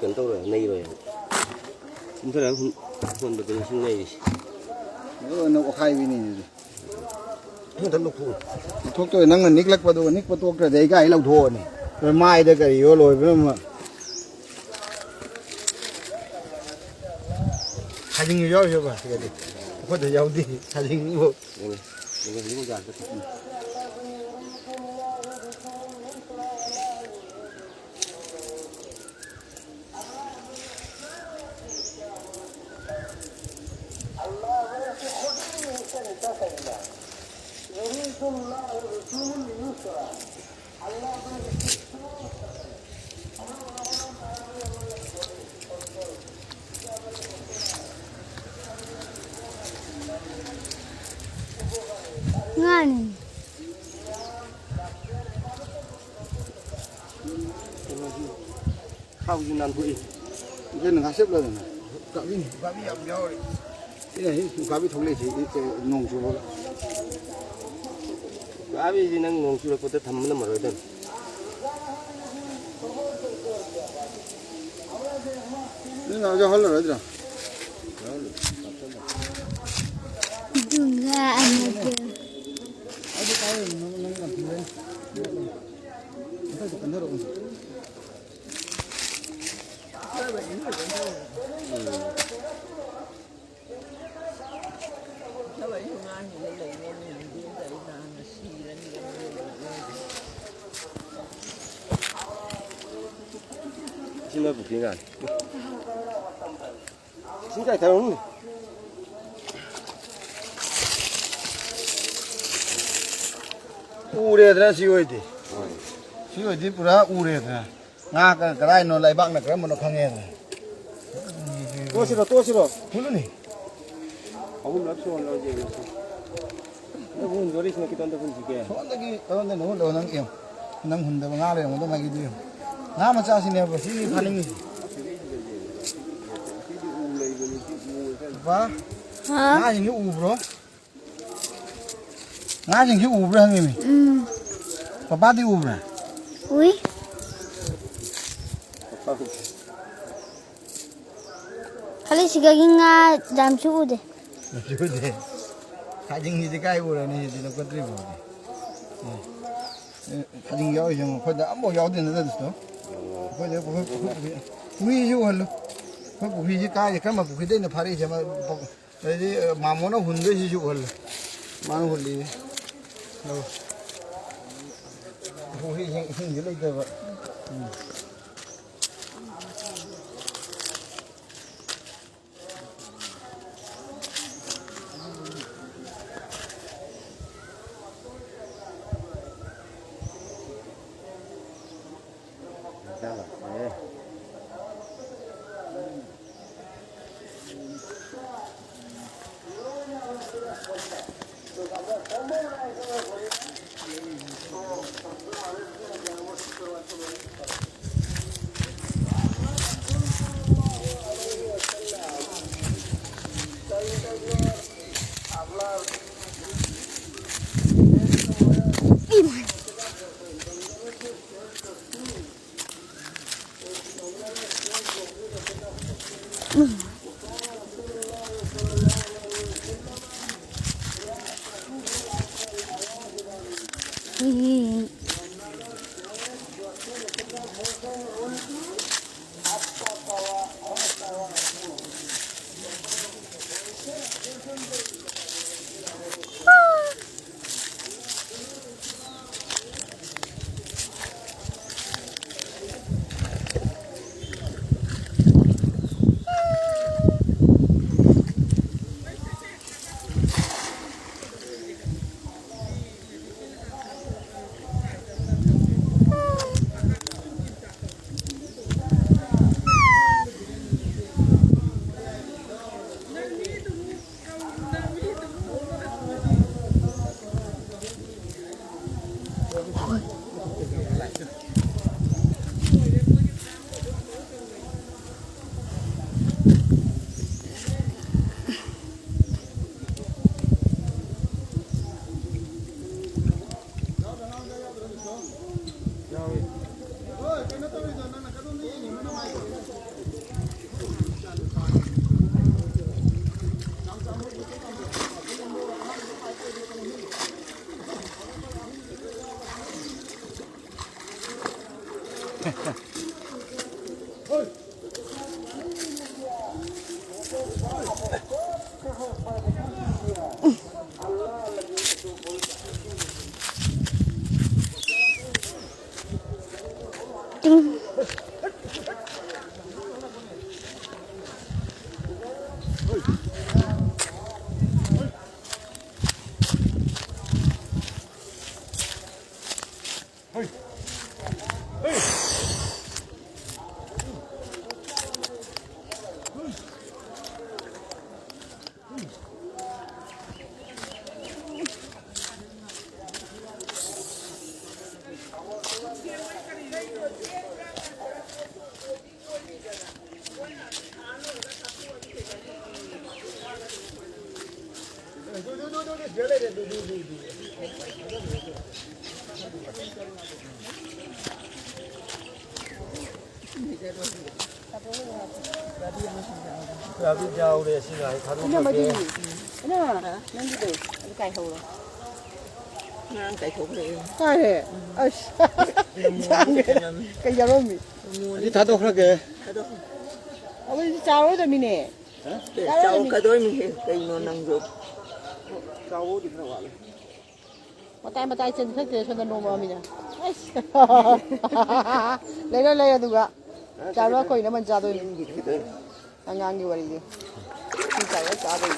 cần tao rồi nay rồi chúng ta đang huân được cái sinh này nó có khai vì này không thấm được thu thuốc tôi năng là nick lắc vào tôi nick vào tôi cái đấy cái lâu thua này rồi mai đây cái yếu rồi với mà 사진 이거 해봐 그래 그것도 여기 사진 이거 이거 이거 잘 ngon không như nan bụi cái này xếp lên này cả bị ẩm nhau đấy cái này cả bị thống lệ chỉ cái nông chú rồi cá bị gì năng nông chú là có thể thấm nó mà rồi đấy nên là cho hơn rồi đấy juga aja aja tahu nang nang kita benar om xin mời bukit ngàn xin cài theo không 우레드나 시오이디 시오이디 뿌라 우레드나 나 그라이 노 라이박 나 그러면 강해 또 싫어 불르니 아무 납치 안 나오지 그래서 너무 노래 생각이 던데 분지게 손다기 그런데 너무 너는 남 혼자 나래 뭐도 막이 돼요 나만 자신이 뭐 시비 파는 게 봐 나 지금 우브로 나 지금 우브로 형님이 바바디 우브라 ui kali sigaging jam suhu deh 그래 사진 이제 가이고 그러네 이제 너 것들이 뭐 사진 여기 좀 거기다 뭐 여기 있는데 됐어 거기 부위지 할로 그 부위지 가지 그러면 부위 되는 팔이 좀 이제 마모나 hunde 지 할로 마는 홀리 부위 힘이 lấy 봐 Abi jauh deh sini, kalau Ini maju. pakai Ini mana? Nanti deh. Ini kayak hulu. ngang cái thùng này Kayak. Ash. Kayak Romi. Ini tato kerja. Apa ini jauh dah mini? để cháu cái đôi mình cây nó năng dụng jauh di mana? Matai chân khách để cho nó nôm vào mình à? Lấy ra tụi cả. Chào nó coi nó mình chào tôi. Ngang như vậy đi. Chào nó chào tôi.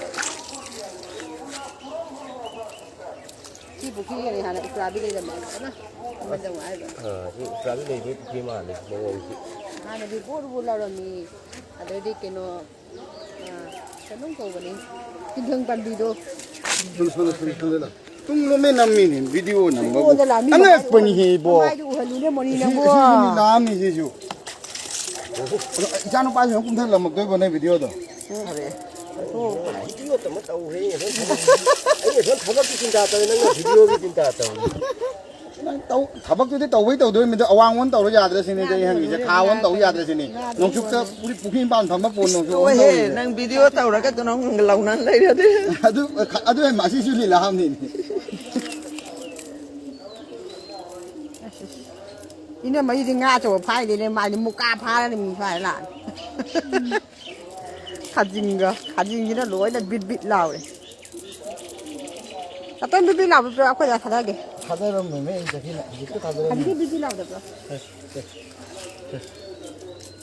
Chị bukit cái này hàng Ukrabi đây là mà, na? Mình đâu ai rồi. Ini Ukrabi deh gimana? Mau sih. Hàng đi buru là rồi mi. Ada di keno. Senang kau bani. Tinggal pandi do. 손 뚱놈의 남미는 비디오 남고. Oh, dah lami. 안에 뻔히 뭐. Mai tu halu ni moni na Ini bo. 남이 제주. Jangan lupa jangan kumpulan lama gue buat video tuh. Oh. Video tu mah tahu hei. Ini kan thabak tu cinta tahu, nang video tu cinta tahu. Tàu thabak tu tàu với tàu đôi mình awang 원 tàu ra được xin đây hàng gì khao 원 tàu ra được xin này. Nông chúc cho bukit ban thầm bắc bồn nông chúc. ôi hề năng video tàu ra cái tụi nó lòng năng lấy ra đấy Aduh masih sulit lah ham ni. Ini mah ini ngaco phai đi nên mai đi mua cá phai thì mình phải làm. Khajing nó lối là bịt lào đấy. Cái tên bịt lào bây giờ có ra thật đấy. 가다로 매매 이제 그냥 이거 가다로. Khajing bịt lào được rồi.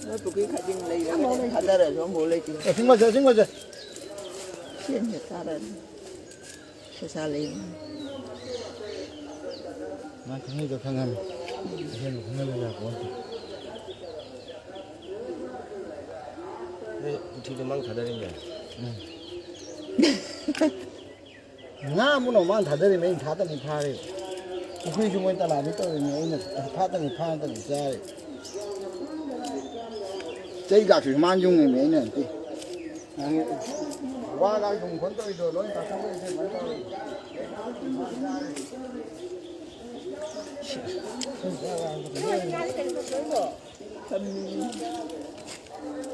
nó tụi cái khai trinh lấy ra cái khai ra rồi nó mua lấy chứ 생거져. thiên nhật ra rồi xa lên 난 강의도 강함. 이제는 강의를 하고. Ini bukti memang sadarnya. 나 문어만 다들이면 다들이 파래. 우리 주문 따라 안 떠오르면 파들이 파는 자. 저희가 주만 중에면은 와가 좀 건더이도 너희 다 상관이 돼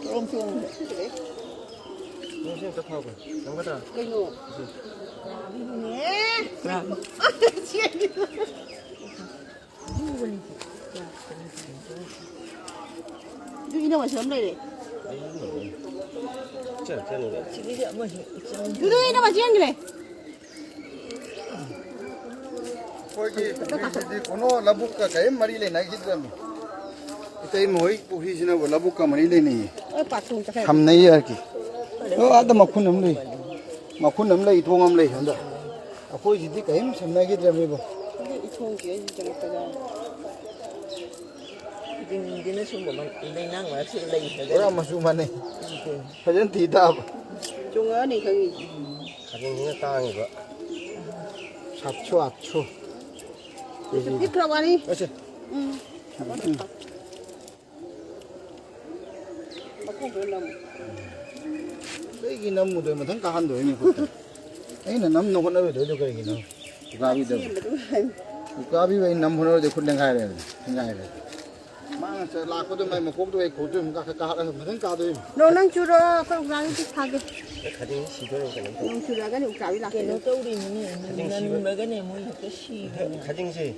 ôm chuông Ini sih tak apa. Kamu kata. Cái nụ. ra Đi đâu mà sớm đây đấy. Cek ni. chỉ cái chuyện mà Đi đâu mà chiên này. 거기 번호 라부카 가에 말이래 나기더라미. 이때 뭐이 보시나 뭐 라부카 말이래니. Ơ bà sùng cho khen. 함내이 할기. 아다 막군 없네. 막군 없네 이 동암래 한다. 아포이 지디 가에 참나기더라미 뭐. Đi thôn kia chẳng có ra. cái nó xuống của mình đây năng mà sự lấy Ora masumane. Hajan tidak. Chung ở này khơi. Kadang ini tang juga. 4초 8초. Đi pro qua đi. 그렇지. Mà không phải làm. 이게 너무 되면 당 가한도 이미 그. 에이는 남는 혼나도 되죠 그러기는. 가비도. 가비 왜 남혼을 돼 굴랭 가야 돼. 생각해야 돼. mang sẽ là có đôi mày mà cố đôi cố đôi cả cả là mà thằng cả đôi Đồ năng chưa đó, con gái thích thà cái. Kadang sido kan. Năng chưa đó cái này cào là cái cái nó tâu đi mình mấy cái này mua cái xì Kadang sih.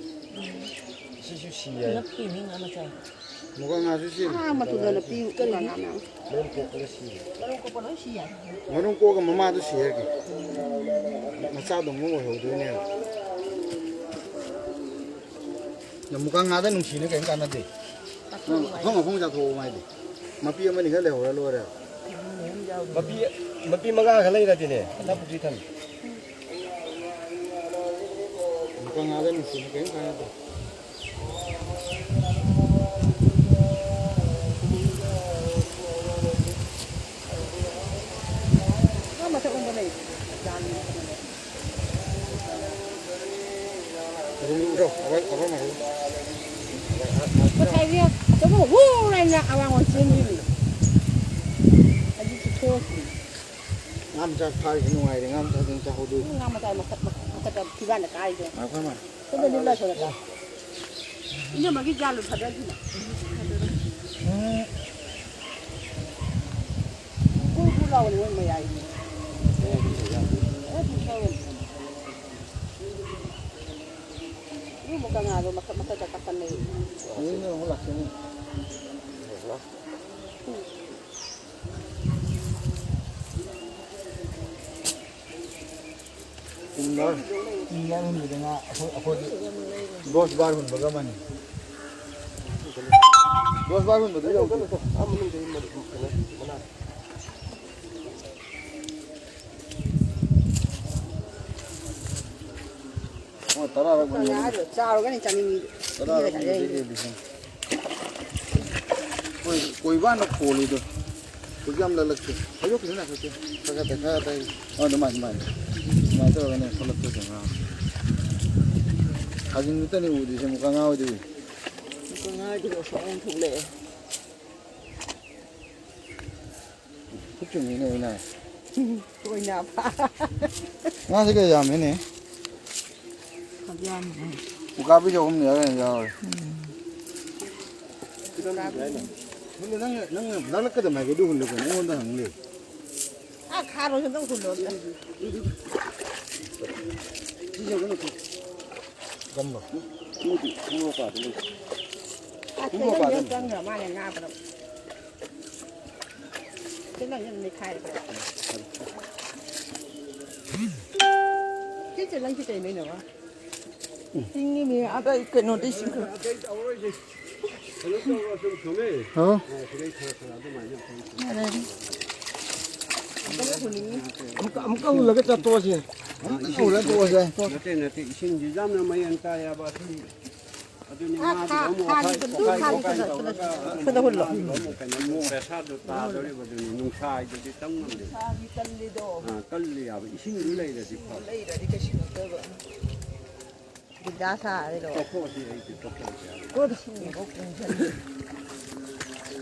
Sisu sia. nó kìm mình làm sao 뭐가 아주시 à mà tụi nó piu cái là nào. Belum kok si. nó có có nói xì à 너는 꼬가 엄마도 시해기 마사도 뭐 해도네 야 무강하다 농시는 게 간다데 형아 홍자 도 많이 돼 마피하면 이거 레오라 로라 Mapi maga kalai dah ni. Ada bukti kan. 무강하다 농시는 게 간다데 Nó mà sao ông bên này. 그럼 아빠 말고 Có thay riêng. Cháu có vô này là à ngồi trên đi. Anh đi thua. 남자 팔 누아이래 남자 진짜 호두 Ngang mà tại mà thật 기반에 까이죠. 아 그만 근데 눌러 저랬다. 이제 막 이제 알로 받아주나. 꿀꿀라고 왜 뭐야 이게. 이거 뭐가 나도 막 깎았네. 여기는 올랐으니 Ingat hun dengan aku bos baru hun bagaimana? Bos baru hun betul jauh. 아무는 되는 말이 그렇구나. Oh tarah aku ni. 아주 짜로 그냥 짜니. Tarah aku ni di sini. Koi ban nak poli tu. Kujam lalak tu. Ayo kita nak tu. Pakai pakai tu. Oh demam. Demam tu kan kalau tu jangan. Kajing kita ni udi semuka ngau tu. Có ngay thì số ông thuộc lệ. Kucing ini ni. tôi nhà phá. Ngasih ke jam ini. Kajian. Buka pi jauh ni ada jauh. 근데 나는 날라까지 말고 누구 흘리고 오는다 항리. 아 가로 좀 굴렀다. 잠만. 부모가 받는 아 제가 연장 얼마나 나버려. 제가 연내 khai rồi. Cái chuyện lên cái chuyện này nữa. Tinh mi ở đây cái nó đi xin. 어? 아무까 올라갔다 또 하지. 올라 또 오자. 나한테 신지 잡는 마이 안타야 봐. 아주니 아, 마도 너무 칼이 좀 칼이 그다 홀로. 너무 그냥 뭐에 사도 다 돌리거든. 농사 이제 땅만데. Đi cân đi đồ. 아, 깔리야. 신을 내야 돼. Lấy ra đi cái xin tơ vậy. Đi đá xa đấy rồi. 또 포시 이제 또 포시. Có xin có cùng chân.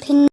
핀